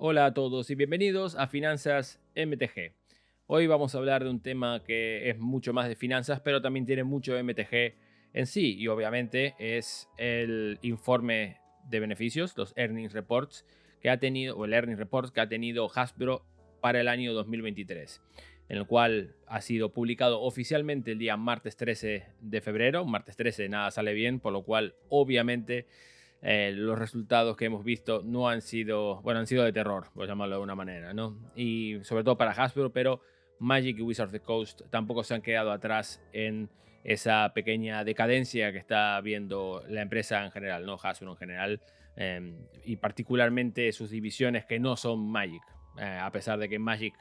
Hola a todos y bienvenidos a Finanzas MTG. Hoy vamos a hablar de un tema que es mucho más de finanzas, pero también tiene mucho MTG en sí, y obviamente es el informe de beneficios, los earnings reports que ha tenido, o el earnings report que ha tenido Hasbro para el año 2023, en el cual ha sido publicado oficialmente el día martes 13 de febrero. Martes 13 nada sale bien, por lo cual obviamente los resultados que hemos visto no han sido, bueno, han sido de terror, por llamarlo de alguna manera, ¿no? Y sobre todo para Hasbro, pero Magic y Wizards of the Coast tampoco se han quedado atrás en esa pequeña decadencia que está viendo la empresa en general, ¿no? Hasbro en general, y particularmente sus divisiones que no son Magic, a pesar de que Magic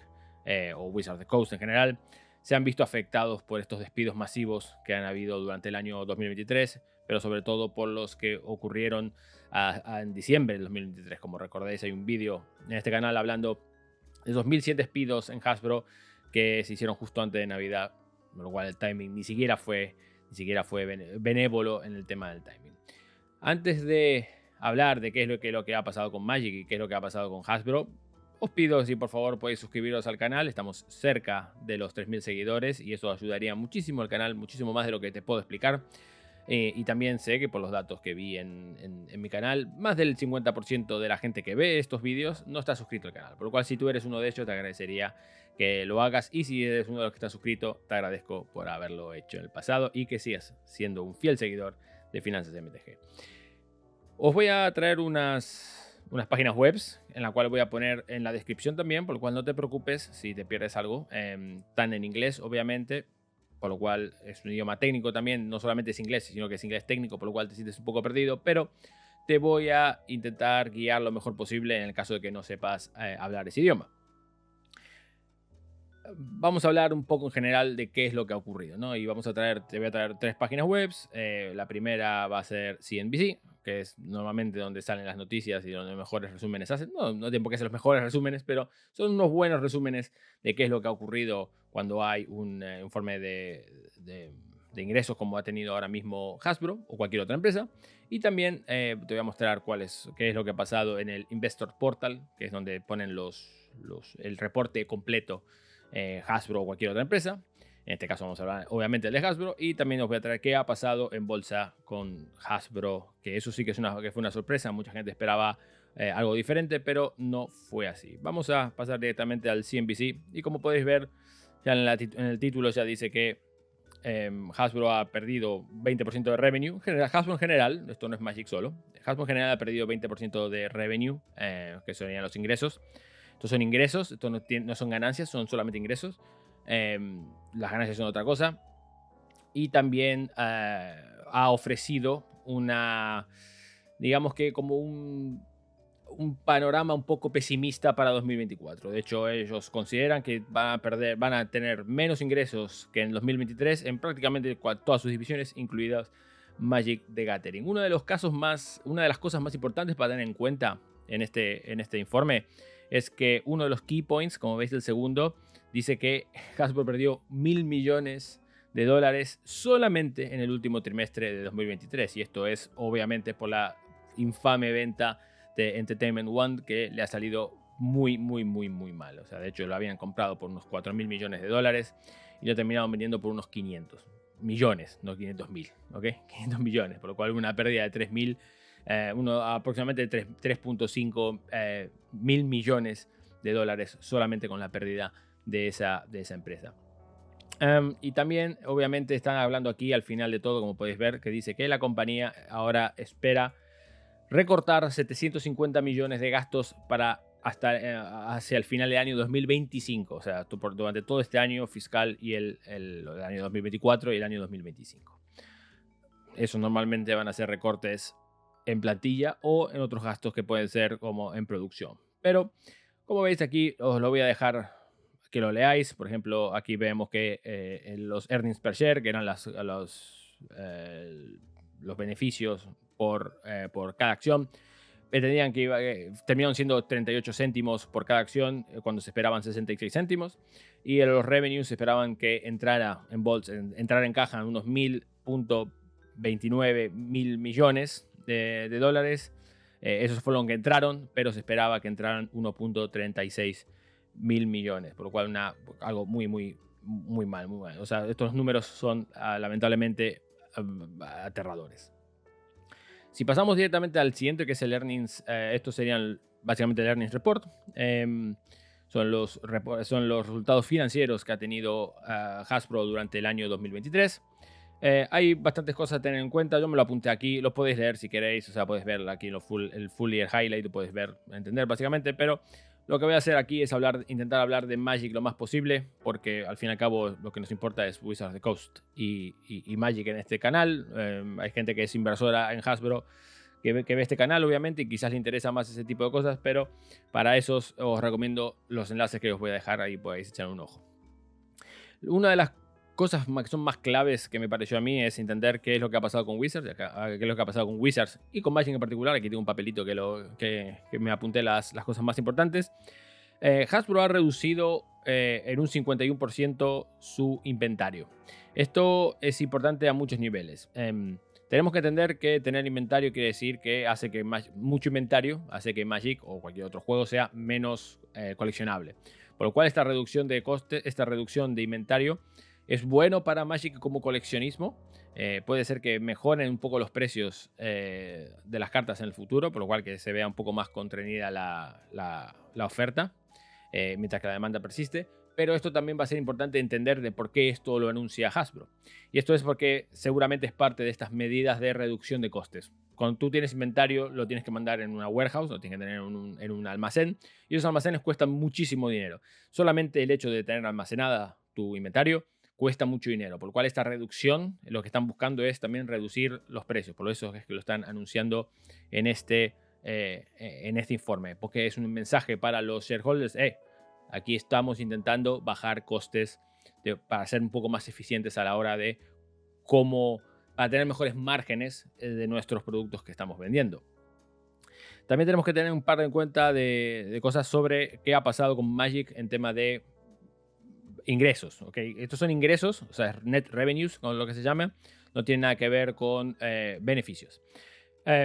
o Wizards of the Coast en general se han visto afectados por estos despidos masivos que han habido durante el año 2023, pero sobre todo por los que ocurrieron en diciembre del 2023. Como recordáis, hay un vídeo en este canal hablando de 2007 despidos en Hasbro que se hicieron justo antes de Navidad, con lo cual el timing ni siquiera fue benévolo en el tema del timing. Antes de hablar de qué es lo que ha pasado con Magic y qué es lo que ha pasado con Hasbro, os pido si por favor podéis suscribiros al canal. Estamos cerca de los 3000 seguidores y eso ayudaría muchísimo al canal, muchísimo más de lo que te puedo explicar. Y también sé que por los datos que vi en mi canal, más del 50% de la gente que ve estos vídeos no está suscrito al canal. Por lo cual, si tú eres uno de ellos, te agradecería que lo hagas. Y si eres uno de los que está suscrito, te agradezco por haberlo hecho en el pasado y que sigas siendo un fiel seguidor de Finanzas MTG. Os voy a traer unas páginas web en la cual voy a poner en la descripción también, por lo cual no te preocupes si te pierdes algo. Están en inglés, obviamente, por lo cual es un idioma técnico también, no solamente es inglés, sino que es inglés técnico, por lo cual te sientes un poco perdido, pero te voy a intentar guiar lo mejor posible en el caso de que no sepas hablar ese idioma. Vamos a hablar un poco en general de qué es lo que ha ocurrido, ¿no? Y te voy a traer tres páginas web. La primera va a ser CNBC, que es normalmente donde salen las noticias y donde mejores resúmenes hacen. No tienen por qué ser los mejores resúmenes, pero son unos buenos resúmenes de qué es lo que ha ocurrido cuando hay un informe de ingresos como ha tenido ahora mismo Hasbro o cualquier otra empresa. Y también te voy a mostrar qué es lo que ha pasado en el Investor Portal, que es donde ponen el reporte completo Hasbro o cualquier otra empresa. En este caso vamos a hablar obviamente de Hasbro, y también os voy a traer qué ha pasado en bolsa con Hasbro, que eso sí que fue una sorpresa. Mucha gente esperaba algo diferente, pero no fue así. Vamos a pasar directamente al CNBC y como podéis ver, ya en el título ya dice que Hasbro ha perdido 20% de revenue. Hasbro en general, esto no es Magic solo, Hasbro en general ha perdido 20% de revenue, que serían los ingresos. Estos son ingresos, esto no son ganancias, son solamente ingresos. Las ganancias son otra cosa. Y también ha ofrecido digamos que como un panorama un poco pesimista para 2024. De hecho, ellos consideran que van a tener menos ingresos que en 2023 en prácticamente todas sus divisiones, incluidas Magic the Gathering. Una de las cosas más importantes para tener en cuenta en este informe es que uno de los key points, como veis el segundo, dice que Hasbro perdió $1.000 millones solamente en el último trimestre de 2023, y esto es obviamente por la infame venta de Entertainment One, que le ha salido muy mal. O sea, de hecho lo habían comprado por unos $4.000 millones y lo terminaron vendiendo por unos 500 millones, no 500.000, ¿ok? 500 millones, por lo cual una pérdida de 3.000, aproximadamente 3.5 mil millones de dólares solamente con la pérdida de esa empresa. Y también, obviamente, están hablando aquí al final de todo, como podéis ver, que dice que la compañía ahora espera recortar 750 millones de gastos hacia el final del año 2025, o sea, durante todo este año fiscal y el año 2024 y el año 2025. Eso normalmente van a ser recortes en plantilla o en otros gastos que pueden ser como en producción. Pero, como veis aquí, os lo voy a dejar que lo leáis. Por ejemplo, aquí vemos que en los earnings per share, que eran los beneficios por cada acción, terminaron siendo 38 céntimos por cada acción cuando se esperaban 66 céntimos. Y en los revenues se esperaban que entrara en caja en unos 1.029 mil millones de dólares. Esos fueron los que entraron, pero se esperaba que entraran 1.36 mil millones, por lo cual algo muy, muy, muy mal, muy mal. O sea, estos números son lamentablemente aterradores. Si pasamos directamente al siguiente, que es el earnings, estos serían básicamente el earnings report. Son los resultados financieros que ha tenido Hasbro durante el año 2023. Hay bastantes cosas a tener en cuenta. Yo me lo apunté aquí. Lo podéis leer si queréis. O sea, podéis ver aquí el full year highlight. Lo podéis ver, entender básicamente. Pero lo que voy a hacer aquí es intentar hablar de Magic lo más posible. Porque al fin y al cabo lo que nos importa es Wizards of the Coast y Magic en este canal. Hay gente que es inversora en Hasbro que ve este canal, obviamente, y quizás le interesa más ese tipo de cosas, pero para eso os recomiendo los enlaces que os voy a dejar ahí, podéis echar un ojo. Una de las cosas que son más claves que me pareció a mí es entender qué es lo que ha pasado con Wizards, qué es lo que ha pasado con Wizards y con Magic en particular. Aquí tengo un papelito que me apunté las cosas más importantes. Hasbro ha reducido en un 51% su inventario. Esto es importante a muchos niveles. Tenemos que entender que tener inventario quiere decir que hace que mucho inventario hace que Magic o cualquier otro juego sea menos coleccionable. Por lo cual esta reducción de coste, esta reducción de inventario es bueno para Magic como coleccionismo. Puede ser que mejoren un poco los precios de las cartas en el futuro, por lo cual que se vea un poco más contenida la oferta, mientras que la demanda persiste. Pero esto también va a ser importante entender de por qué esto lo anuncia Hasbro. Y esto es porque seguramente es parte de estas medidas de reducción de costes. Cuando tú tienes inventario, lo tienes que mandar en una warehouse, lo tienes que tener en un almacén. Y esos almacenes cuestan muchísimo dinero. Solamente el hecho de tener almacenada tu inventario cuesta mucho dinero. Por lo cual esta reducción, lo que están buscando es también reducir los precios. Por eso es que lo están anunciando en este informe. Porque es un mensaje para los shareholders. Aquí estamos intentando bajar costes para ser un poco más eficientes a la hora de para tener mejores márgenes de nuestros productos que estamos vendiendo. También tenemos que tener un par en cuenta de cosas sobre qué ha pasado con Magic en tema de ingresos. ¿Okay? Estos son ingresos, o sea, net revenues, con lo que se llama. No tiene nada que ver con beneficios.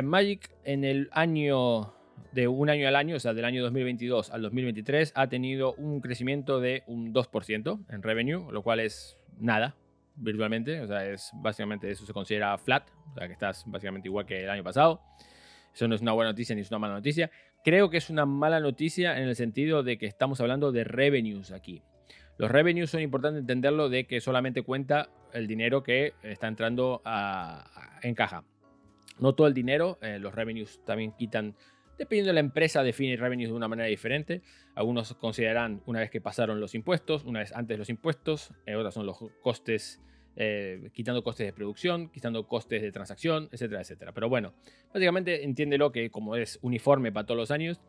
Magic en el año de un año al año, o sea, del año 2022 al 2023, ha tenido un crecimiento de un 2% en revenue, lo cual es nada, virtualmente. O sea, básicamente eso se considera flat, o sea, que estás básicamente igual que el año pasado. Eso no es una buena noticia ni es una mala noticia. Creo que es una mala noticia en el sentido de que estamos hablando de revenues aquí. Los revenues son importantes entenderlo de que solamente cuenta el dinero que está entrando en caja. No todo el dinero, los revenues también quitan, dependiendo de la empresa, define revenues de una manera diferente. Algunos consideran una vez que pasaron los impuestos, una vez antes de los impuestos, otras son los costes, quitando costes de producción, quitando costes de transacción, etcétera, etcétera. Pero bueno, básicamente entiéndelo que como es uniforme para todos los años,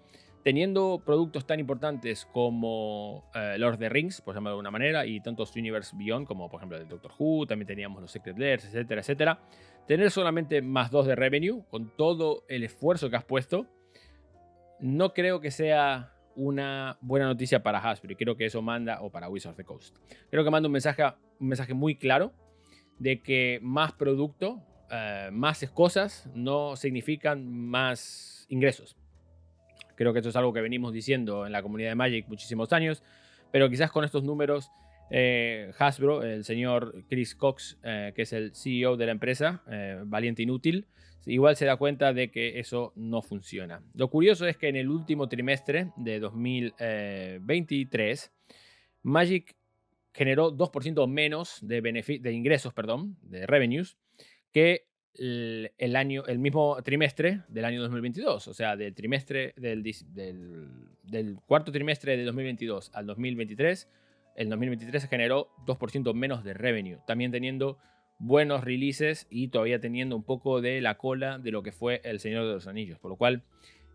teniendo productos tan importantes como Lord of the Rings, por llamarlo de alguna manera, y tantos Universe Beyond, como por ejemplo el Doctor Who, también teníamos los Secret Lairs, etcétera, etcétera. Tener solamente más 2 de revenue, con todo el esfuerzo que has puesto, no creo que sea una buena noticia para Hasbro. Y creo que eso manda, o para Wizards of the Coast, creo que manda un mensaje muy claro de que más producto, más cosas, no significan más ingresos. Creo que esto es algo que venimos diciendo en la comunidad de Magic muchísimos años, pero quizás con estos números Hasbro, el señor Chris Cox, que es el CEO de la empresa, Valiente Inútil, igual se da cuenta de que eso no funciona. Lo curioso es que en el último trimestre de 2023, Magic generó 2% menos de ingresos, de revenues, que el mismo trimestre del año 2022. O sea, del cuarto trimestre de 2022 al 2023, el 2023 se generó 2% menos de revenue, también teniendo buenos releases y todavía teniendo un poco de la cola de lo que fue El Señor de los Anillos, por lo cual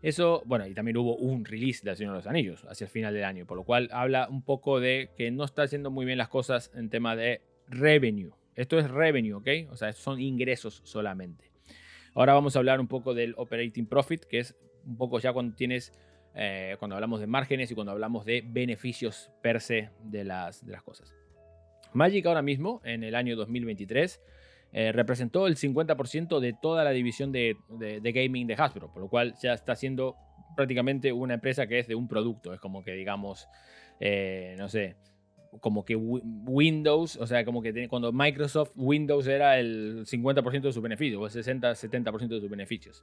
eso, bueno, y también hubo un release del Señor de los Anillos hacia el final del año, por lo cual habla un poco de que no está haciendo muy bien las cosas en tema de revenue. Esto es revenue, ¿ok? O sea, son ingresos solamente. Ahora vamos a hablar un poco del operating profit, que es un poco ya cuando cuando hablamos de márgenes y cuando hablamos de beneficios per se de las cosas. Magic ahora mismo, en el año 2023, representó el 50% de toda la división de gaming de Hasbro, por lo cual ya está siendo prácticamente una empresa que es de un producto. Es como que, digamos, no sé, como que Windows, o sea, como que cuando Microsoft, Windows era el 50% de sus beneficios, o el 60-70% de sus beneficios.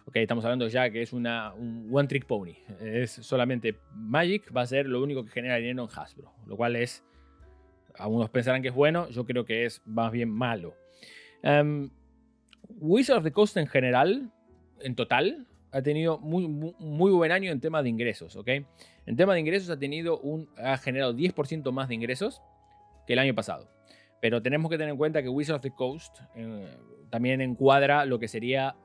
Ok, estamos hablando ya que es un one trick pony. Es solamente Magic, va a ser lo único que genera dinero en Hasbro, lo cual es, algunos pensarán que es bueno, yo creo que es más bien malo. Wizards of the Coast en general, en total, ha tenido muy buen año en tema de ingresos, ¿ok? En tema de ingresos ha generado 10% más de ingresos que el año pasado. Pero tenemos que tener en cuenta que Wizards of the Coast también encuadra lo que sería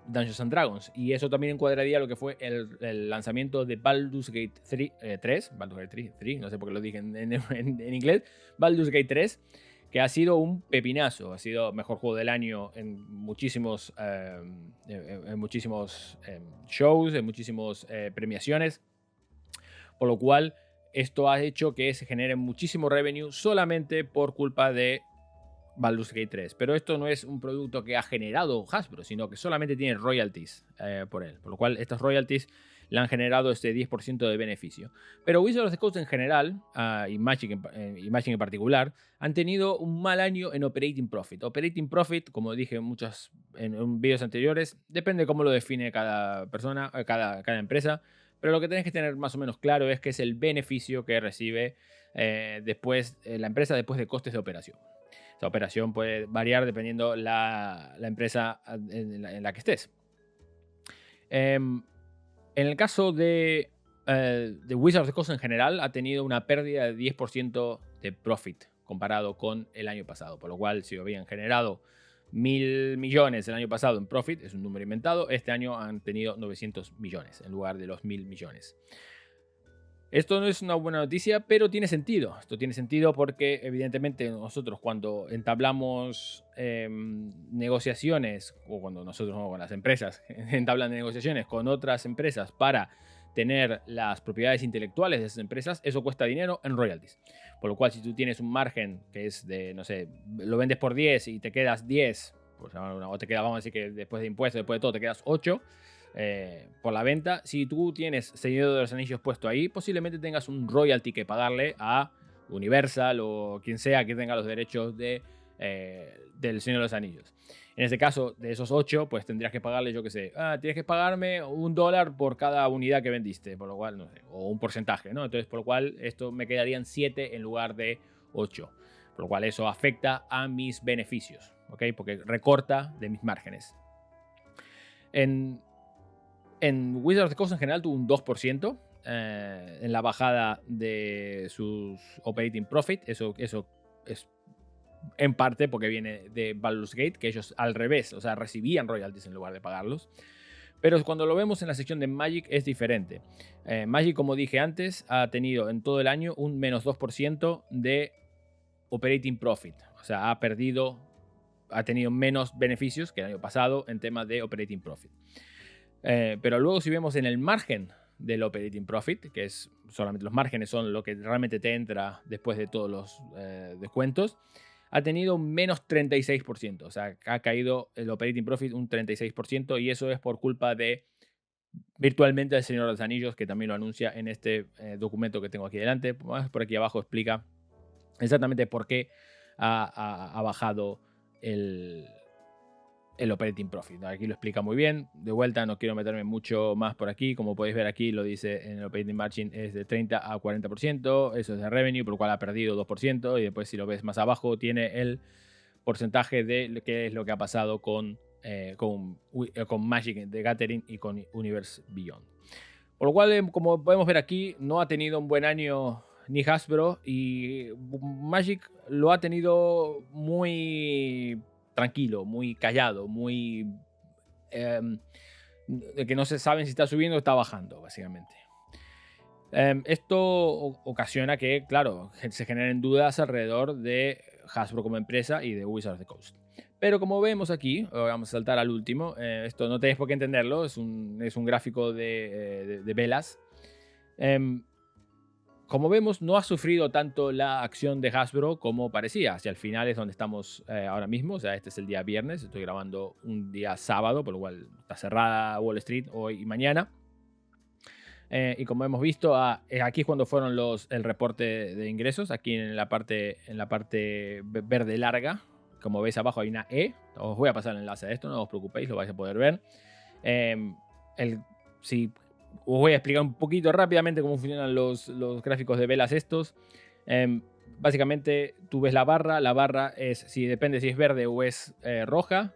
Dungeons and Dragons. Y eso también encuadraría lo que fue el lanzamiento de Baldur's Gate 3, Baldur's Gate 3, no sé por qué lo dije en inglés, Baldur's Gate 3, que ha sido un pepinazo. Ha sido mejor juego del año en muchísimos, shows, en muchísimas premiaciones. Por lo cual, esto ha hecho que se genere muchísimo revenue solamente por culpa de Baldur's Gate 3. Pero esto no es un producto que ha generado Hasbro, sino que solamente tiene royalties por él. Por lo cual, estas royalties le han generado este 10% de beneficio. Pero Wizards of the Coast en general, y Magic en particular, han tenido un mal año en Operating Profit. Operating Profit, como dije en vídeos anteriores, depende de cómo lo define cada persona, cada empresa. Pero lo que tenés que tener más o menos claro es que es el beneficio que recibe la empresa después de costes de operación. Esa operación puede variar dependiendo la empresa en la que estés. En el caso de Wizards of the Coast en general, ha tenido una pérdida de 10% de profit comparado con el año pasado. Por lo cual, si habían generado 1.000 millones el año pasado en profit, es un número inventado, este año han tenido 900 millones en lugar de los 1.000 millones. Esto no es una buena noticia, pero tiene sentido. Esto tiene sentido porque, evidentemente, nosotros cuando entablamos negociaciones, o cuando nosotros con las empresas entablan negociaciones con otras empresas para tener las propiedades intelectuales de esas empresas, eso cuesta dinero en royalties. Por lo cual, si tú tienes un margen que es de, no sé, lo vendes por 10 y te quedas 10, pues, o te queda, vamos a decir que después de impuestos, después de todo, te quedas 8, por la venta. Si tú tienes Señor de los Anillos puesto ahí, posiblemente tengas un royalty que pagarle a Universal o quien sea que tenga los derechos del Señor de los Anillos. En este caso, de esos 8, pues tendrías que pagarle, yo qué sé, tienes que pagarme $1 por cada unidad que vendiste, por lo cual, no sé, o un porcentaje, ¿no? Entonces, por lo cual, esto me quedarían 7 en lugar de 8. Por lo cual, eso afecta a mis beneficios, ¿ok? Porque recorta de mis márgenes. En Wizards of the Coast en general tuvo un 2% en la bajada de sus operating profit. Eso es en parte porque viene de Baldur's Gate, que ellos al revés, o sea, recibían royalties en lugar de pagarlos. Pero cuando lo vemos en la sección de Magic es diferente. Magic, como dije antes, ha tenido en todo el año un menos 2% de operating profit. O sea, ha tenido menos beneficios que el año pasado en temas de operating profit. Pero luego si vemos en el margen del operating profit, que es solamente los márgenes son lo que realmente te entra después de todos los descuentos, ha tenido un menos 36%. O sea, ha caído el operating profit un 36% y eso es por culpa de virtualmente el Señor de los Anillos, que también lo anuncia en este documento que tengo aquí delante. Por aquí abajo explica exactamente por qué ha bajado el operating profit. Aquí lo explica muy bien. De vuelta, no quiero meterme mucho más por aquí. Como podéis ver aquí, lo dice en el operating margin, es de 30 a 40%. Eso es de revenue, por lo cual ha perdido 2%. Y después, si lo ves más abajo, tiene el porcentaje de qué es lo que ha pasado con Magic the Gathering y con Universe Beyond. Por lo cual, como podemos ver aquí, no ha tenido un buen año ni Hasbro, y Magic lo ha tenido muy tranquilo, muy callado, muy de que no se saben si está subiendo o está bajando, básicamente. Esto ocasiona que, claro, se generen dudas alrededor de Hasbro como empresa y de Wizards of the Coast. Pero como vemos aquí, vamos a saltar al último, esto no tenéis por qué entenderlo, es un gráfico de velas. como vemos, no ha sufrido tanto la acción de Hasbro como parecía. Hacia el final es donde estamos ahora mismo. O sea, este es el día viernes. Estoy grabando un día sábado, por lo cual está cerrada Wall Street hoy y mañana. Y como hemos visto, aquí es cuando fueron el reporte de ingresos. Aquí en la parte verde larga. Como veis abajo hay una E. Os voy a pasar el enlace a esto, no os preocupéis, lo vais a poder ver. Si os voy a explicar un poquito rápidamente cómo funcionan los gráficos de velas estos. Básicamente tú ves la barra es, depende si es verde o es roja,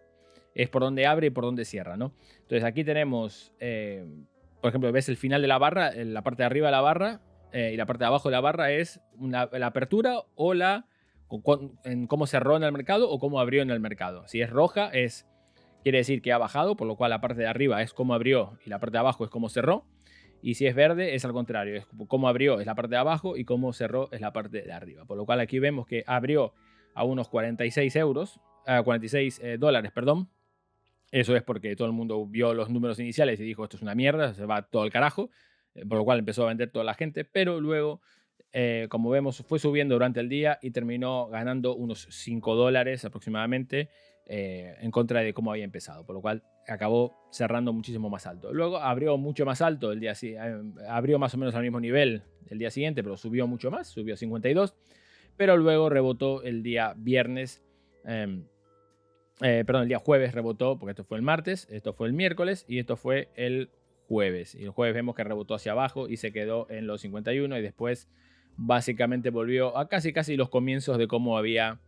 es por donde abre y por donde cierra, ¿no? Entonces aquí tenemos, por ejemplo, ves el final de la barra, en la parte de arriba de la barra y la parte de abajo de la barra es la apertura o en cómo cerró en el mercado o cómo abrió en el mercado. Si es roja quiere decir que ha bajado, por lo cual la parte de arriba es cómo abrió y la parte de abajo es cómo cerró. Y si es verde es al contrario, es cómo abrió es la parte de abajo y cómo cerró es la parte de arriba. Por lo cual aquí vemos que abrió a unos 46 dólares, perdón. Eso es porque todo el mundo vio los números iniciales y dijo esto es una mierda, se va todo el carajo. Por lo cual empezó a vender toda la gente, pero luego, como vemos, fue subiendo durante el día y terminó ganando unos 5 dólares aproximadamente en contra de cómo había empezado, por lo cual acabó cerrando muchísimo más alto. Luego abrió mucho más alto el día abrió más o menos al mismo nivel el día siguiente, pero subió mucho más, subió 52, pero luego rebotó el día viernes, perdón, el día jueves rebotó, porque esto fue el martes, esto fue el miércoles y esto fue el jueves. Y el jueves vemos que rebotó hacia abajo y se quedó en los 51 y después básicamente volvió a casi los comienzos de cómo había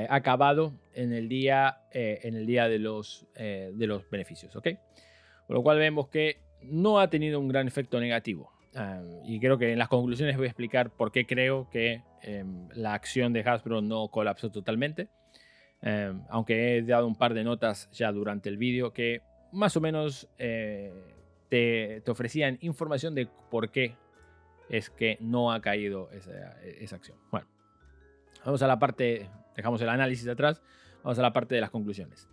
acabado en el día de los beneficios, ¿ok? Por lo cual vemos que no ha tenido un gran efecto negativo. Y creo que en las conclusiones voy a explicar por qué creo que la acción de Hasbro no colapsó totalmente. Aunque he dado un par de notas ya durante el vídeo que más o menos te ofrecían información de por qué es que no ha caído esa acción. Bueno, vamos a la parte, dejamos el análisis atrás, vamos a la parte de las conclusiones.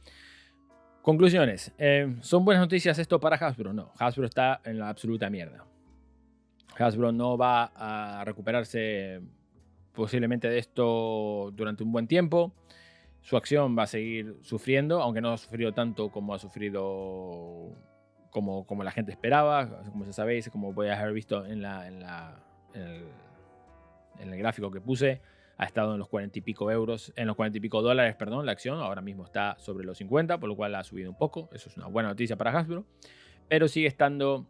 Conclusiones. ¿Son buenas noticias esto para Hasbro? No, Hasbro está en la absoluta mierda. Hasbro no va a recuperarse posiblemente de esto durante un buen tiempo. Su acción va a seguir sufriendo, aunque no ha sufrido tanto como ha sufrido como la gente esperaba. Como ya sabéis, como podéis haber visto en el gráfico que puse, ha estado en los 40 y pico euros, en los 40 y pico dólares, perdón, la acción. Ahora mismo está sobre los 50, por lo cual ha subido un poco. Eso es una buena noticia para Hasbro, pero sigue estando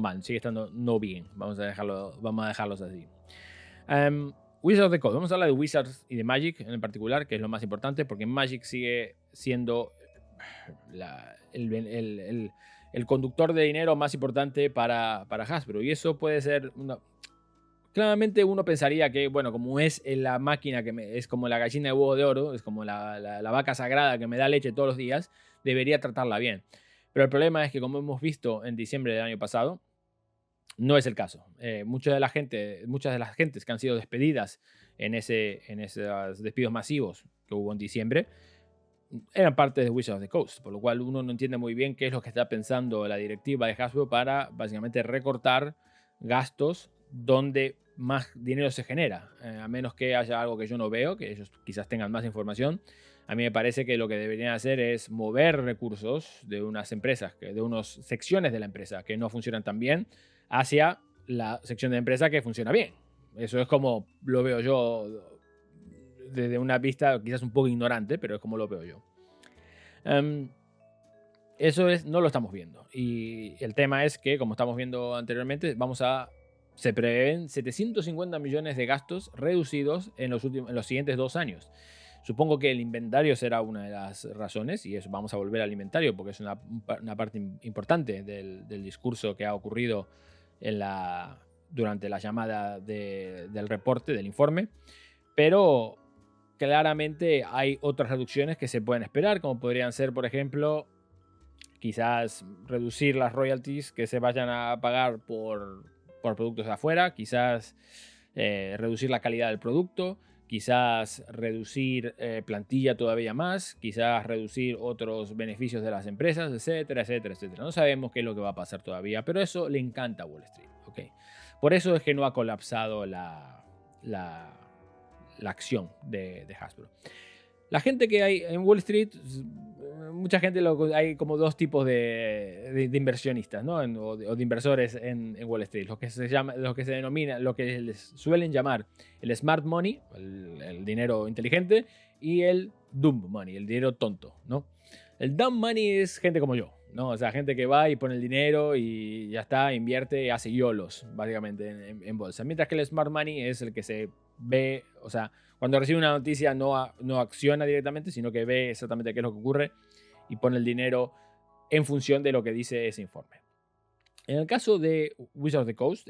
mal, sigue estando no bien. Vamos a dejarlos así. Wizards of the Coast. Vamos a hablar de Wizards y de Magic en particular, que es lo más importante, porque Magic sigue siendo el conductor de dinero más importante para Hasbro. Y eso puede ser claramente uno pensaría que, bueno, como es la máquina es como la gallina de huevo de oro, es como la vaca sagrada que me da leche todos los días, debería tratarla bien. Pero el problema es que, como hemos visto en diciembre del año pasado, no es el caso. Muchas de las gentes que han sido despedidas en esos despidos masivos que hubo en diciembre eran parte de Wizards of the Coast, por lo cual uno no entiende muy bien qué es lo que está pensando la directiva de Hasbro para básicamente recortar gastos donde más dinero se genera, a menos que haya algo que yo no veo, que ellos quizás tengan más información. A mí me parece que lo que deberían hacer es mover recursos de unas empresas, de unas secciones de la empresa que no funcionan tan bien, hacia la sección de empresa que funciona bien. Eso es como lo veo yo desde una vista quizás un poco ignorante, pero es como lo veo yo. Eso no lo estamos viendo. Y el tema es que, como estamos viendo anteriormente, se prevén 750 millones de gastos reducidos en los siguientes 2 años. Supongo que el inventario será una de las razones, y eso vamos a volver al inventario porque es una parte importante del discurso que ha ocurrido durante la llamada del reporte, del informe. Pero claramente hay otras reducciones que se pueden esperar, como podrían ser, por ejemplo, quizás reducir las royalties que se vayan a pagar por productos de afuera, quizás reducir la calidad del producto, quizás reducir plantilla todavía más, quizás reducir otros beneficios de las empresas, etcétera, etcétera, etcétera. No sabemos qué es lo que va a pasar todavía, pero eso le encanta a Wall Street, ¿ok? Por eso es que no ha colapsado la acción de Hasbro. La gente que hay en Wall Street, mucha gente, hay como dos tipos de inversionistas, ¿no? O de inversores en Wall Street. Lo que se denomina, lo que les suelen llamar el smart money, el dinero inteligente, y el dumb money, el dinero tonto, ¿no? El dumb money es gente como yo, ¿no? O sea, gente que va y pone el dinero y ya está, invierte, hace YOLOs, básicamente, en bolsa. Mientras que el smart money es el que se ve, o sea, cuando recibe una noticia no acciona directamente, sino que ve exactamente qué es lo que ocurre y pone el dinero en función de lo que dice ese informe. En el caso de Wizards of the Coast,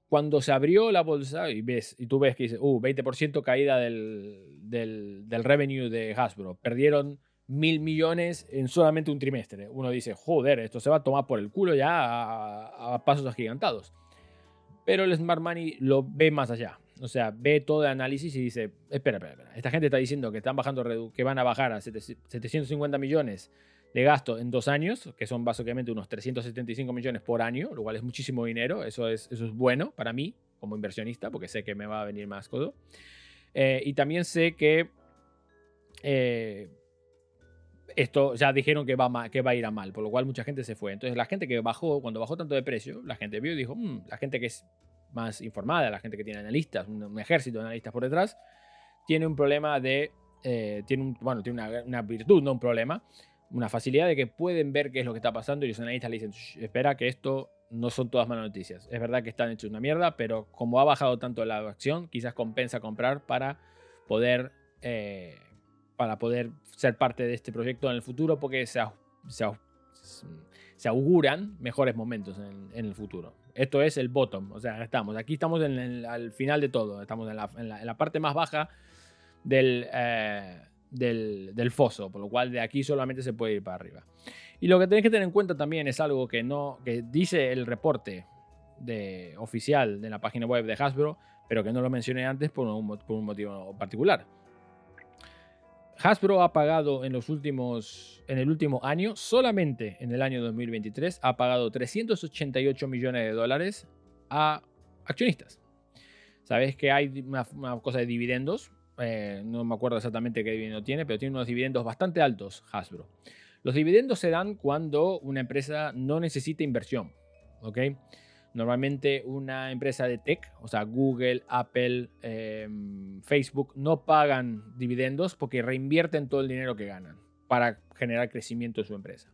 cuando se abrió la bolsa y tú ves que dice 20% caída del revenue de Hasbro, perdieron 1.000 millones en solamente un trimestre. Uno dice, joder, esto se va a tomar por el culo ya a pasos agigantados. Pero el Smart Money lo ve más allá. O sea, ve todo el análisis y dice, espera. Esta gente está diciendo que que van a bajar a 750 millones de gasto en 2 años, que son básicamente unos 375 millones por año, lo cual es muchísimo dinero. Eso es bueno para mí como inversionista, porque sé que me va a venir más codo. Y también sé que esto ya dijeron que va a ir a mal, por lo cual mucha gente se fue. Entonces la gente que cuando bajó tanto de precio, la gente vio y dijo, la gente que es más informada, la gente que tiene analistas, un ejército de analistas por detrás, tiene un problema tiene una virtud, no un problema, una facilidad de que pueden ver qué es lo que está pasando y los analistas le dicen, espera que esto no son todas malas noticias. Es verdad que están hechos una mierda, pero como ha bajado tanto la acción, quizás compensa comprar para poder ser parte de este proyecto en el futuro, porque se auguran mejores momentos en el futuro. Esto es el bottom, o sea, aquí estamos al final de todo, estamos en la parte más baja del foso, por lo cual de aquí solamente se puede ir para arriba. Y lo que tenéis que tener en cuenta también es algo que dice el reporte oficial de la página web de Hasbro, pero que no lo mencioné antes por un motivo particular. Hasbro ha pagado en el último año, solamente en el año 2023, ha pagado 388 millones de dólares a accionistas. Sabes que hay una cosa de dividendos, no me acuerdo exactamente qué dividendo tiene, pero tiene unos dividendos bastante altos Hasbro. Los dividendos se dan cuando una empresa no necesita inversión, ¿ok? Normalmente una empresa de tech, o sea, Google, Apple, Facebook, no pagan dividendos porque reinvierten todo el dinero que ganan para generar crecimiento en su empresa.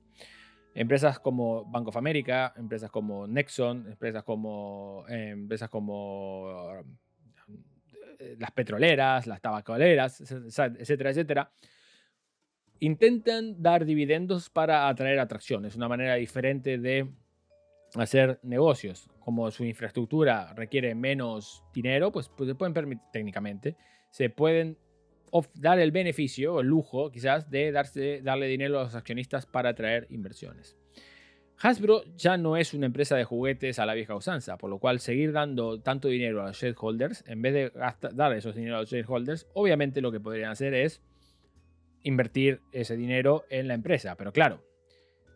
Empresas como Bank of America, empresas como Nexon, empresas como las petroleras, las tabacaleras, etcétera, intentan dar dividendos para atraer atracción. Es una manera diferente de hacer negocios. Como su infraestructura requiere menos dinero, pues se pueden permitir, técnicamente, se pueden dar el beneficio, el lujo quizás, de darle dinero a los accionistas para atraer inversiones. Hasbro ya no es una empresa de juguetes a la vieja usanza, por lo cual seguir dando tanto dinero a los shareholders, en vez de dar esos dinero a los shareholders, obviamente lo que podrían hacer es invertir ese dinero en la empresa. Pero claro,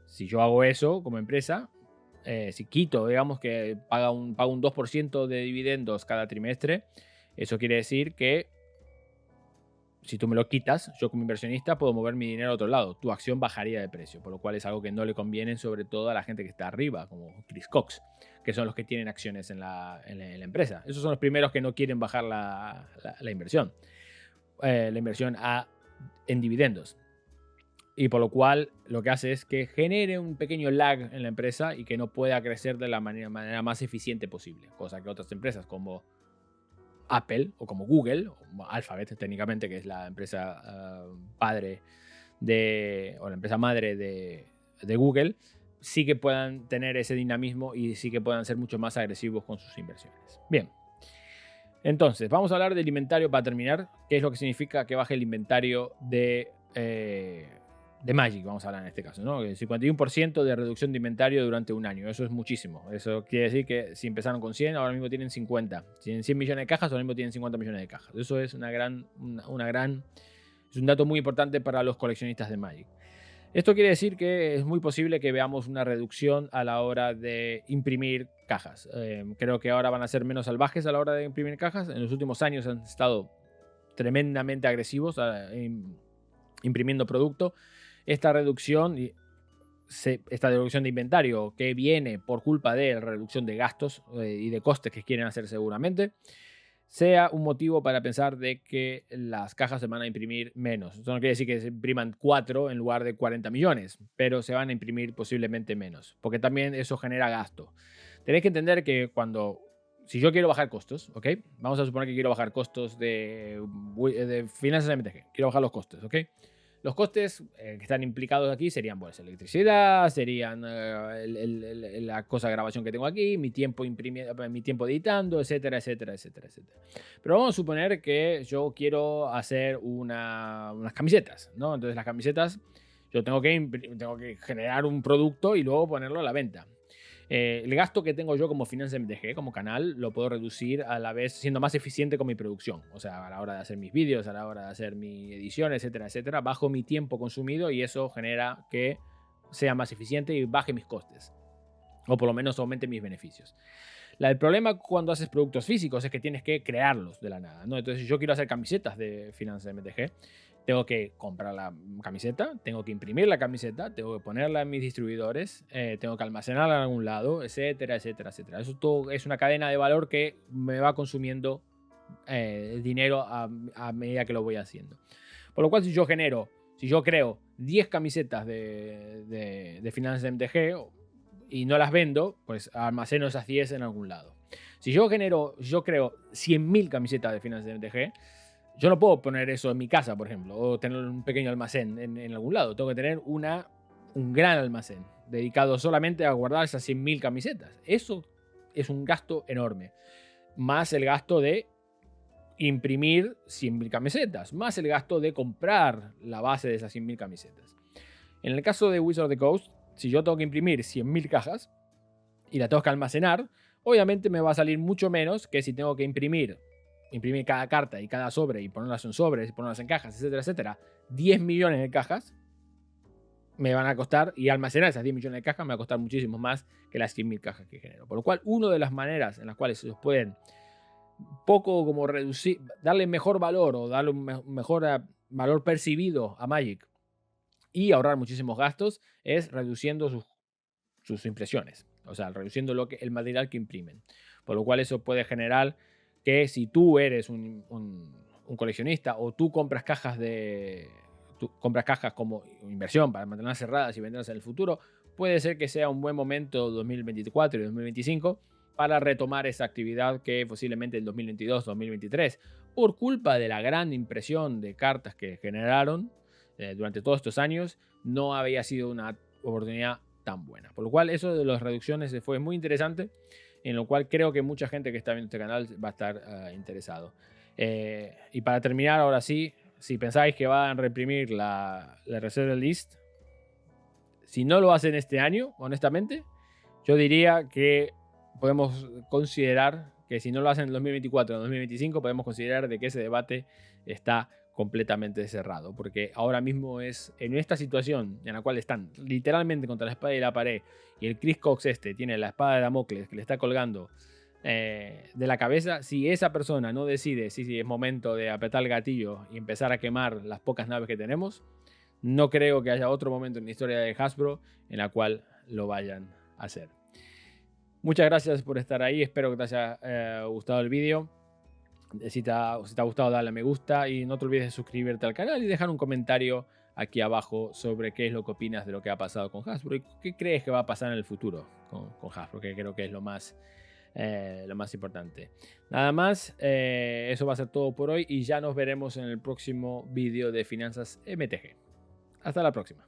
si yo hago eso como empresa, si quito, digamos que pago un 2% de dividendos cada trimestre, eso quiere decir que si tú me lo quitas, yo como inversionista puedo mover mi dinero a otro lado. Tu acción bajaría de precio, por lo cual es algo que no le conviene sobre todo a la gente que está arriba, como Chris Cox, que son los que tienen acciones en la empresa. Esos son los primeros que no quieren bajar la inversión. La inversión en dividendos. Y por lo cual lo que hace es que genere un pequeño lag en la empresa y que no pueda crecer de la manera más eficiente posible. Cosa que otras empresas como Apple o como Google, o Alphabet técnicamente, que es la empresa padre o la empresa madre de Google, sí que puedan tener ese dinamismo y sí que puedan ser mucho más agresivos con sus inversiones. Bien. Entonces, vamos a hablar del inventario para terminar. ¿Qué es lo que significa que baje el inventario de Magic? Vamos a hablar en este caso, ¿no? El 51% de reducción de inventario durante un año. Eso es muchísimo. Eso quiere decir que si empezaron con 100, ahora mismo tienen 50. Si tienen 100 millones de cajas, ahora mismo tienen 50 millones de cajas. Eso es es un dato muy importante para los coleccionistas de Magic. Esto quiere decir que es muy posible que veamos una reducción a la hora de imprimir cajas. Creo que ahora van a ser menos salvajes a la hora de imprimir cajas. En los últimos años han estado tremendamente agresivos imprimiendo producto. Esta reducción de inventario que viene por culpa de la reducción de gastos y de costes que quieren hacer seguramente, sea un motivo para pensar de que las cajas se van a imprimir menos. Eso no quiere decir que se impriman 4 en lugar de 40 millones, pero se van a imprimir posiblemente menos, porque también eso genera gasto. Tenéis que entender que si yo quiero bajar costos, ¿ok? Vamos a suponer que quiero bajar costos de finanzas MTG. Quiero bajar los costes, ¿ok? Los costes que están implicados aquí serían pues, electricidad, serían la cosa de grabación que tengo aquí, mi tiempo editando, etcétera, etcétera, etcétera, etcétera. Pero vamos a suponer que yo quiero hacer unas camisetas, ¿no? Entonces las camisetas yo tengo que generar un producto y luego ponerlo a la venta. El gasto que tengo yo como Finanzas MTG, como canal, lo puedo reducir a la vez siendo más eficiente con mi producción. O sea, a la hora de hacer mis vídeos, a la hora de hacer mi edición, etcétera, etcétera. Bajo mi tiempo consumido y eso genera que sea más eficiente y baje mis costes. O por lo menos aumente mis beneficios. El problema cuando haces productos físicos es que tienes que crearlos de la nada, ¿no? Entonces, si yo quiero hacer camisetas de Finanzas MTG, tengo que comprar la camiseta, tengo que imprimir la camiseta, tengo que ponerla en mis distribuidores, tengo que almacenarla en algún lado, etcétera, etcétera, etcétera. Eso todo es una cadena de valor que me va consumiendo dinero a medida que lo voy haciendo. Por lo cual, si yo creo 10 camisetas de Finanzas MTG y no las vendo, pues almaceno esas 10 en algún lado. Si yo creo 100.000 camisetas de Finanzas MTG, yo no puedo poner eso en mi casa, por ejemplo, o tener un pequeño almacén en algún lado. Tengo que tener un gran almacén dedicado solamente a guardar esas 100.000 camisetas. Eso es un gasto enorme. Más el gasto de imprimir 100.000 camisetas, más el gasto de comprar la base de esas 100.000 camisetas. En el caso de Wizards of the Coast, si yo tengo que imprimir 100.000 cajas y la tengo que almacenar, obviamente me va a salir mucho menos que si tengo que imprimir cada carta y cada sobre y ponerlas en sobres y ponerlas en cajas, etcétera, etcétera. 10 millones de cajas me van a costar, y almacenar esas 10 millones de cajas me va a costar muchísimo más que las 100.000 cajas que genero. Por lo cual, una de las maneras en las cuales se pueden poco como reducir, darle mejor valor o darle un mejor valor percibido a Magic y ahorrar muchísimos gastos es reduciendo sus impresiones, o sea, reduciendo el material que imprimen. Por lo cual eso puede generar que si tú eres un coleccionista o tú compras cajas como inversión para mantenerlas cerradas y venderlas en el futuro, puede ser que sea un buen momento 2024 y 2025 para retomar esa actividad que posiblemente en 2022-2023, por culpa de la gran impresión de cartas que generaron durante todos estos años, no había sido una oportunidad tan buena. Por lo cual eso de las reducciones fue muy interesante, en lo cual creo que mucha gente que está viendo este canal va a estar interesado. Y para terminar, ahora sí, si pensáis que van a reprimir la Reserve List, si no lo hacen este año, honestamente, yo diría que podemos considerar que si no lo hacen en 2024 o 2025, podemos considerar de que ese debate está completamente cerrado, porque ahora mismo es en esta situación en la cual están literalmente contra la espada y la pared, y el Chris Cox tiene la espada de Damocles que le está colgando de la cabeza. Si esa persona no decide si es momento de apretar el gatillo y empezar a quemar las pocas naves que tenemos, no creo que haya otro momento en la historia de Hasbro en la cual lo vayan a hacer. Muchas gracias por estar ahí, espero que te haya gustado el vídeo. Si te ha gustado, dale a me gusta y no te olvides de suscribirte al canal y dejar un comentario aquí abajo sobre qué es lo que opinas de lo que ha pasado con Hasbro y qué crees que va a pasar en el futuro con Hasbro, que creo que es lo más importante. Nada más, eso va a ser todo por hoy y ya nos veremos en el próximo vídeo de Finanzas MTG. Hasta la próxima.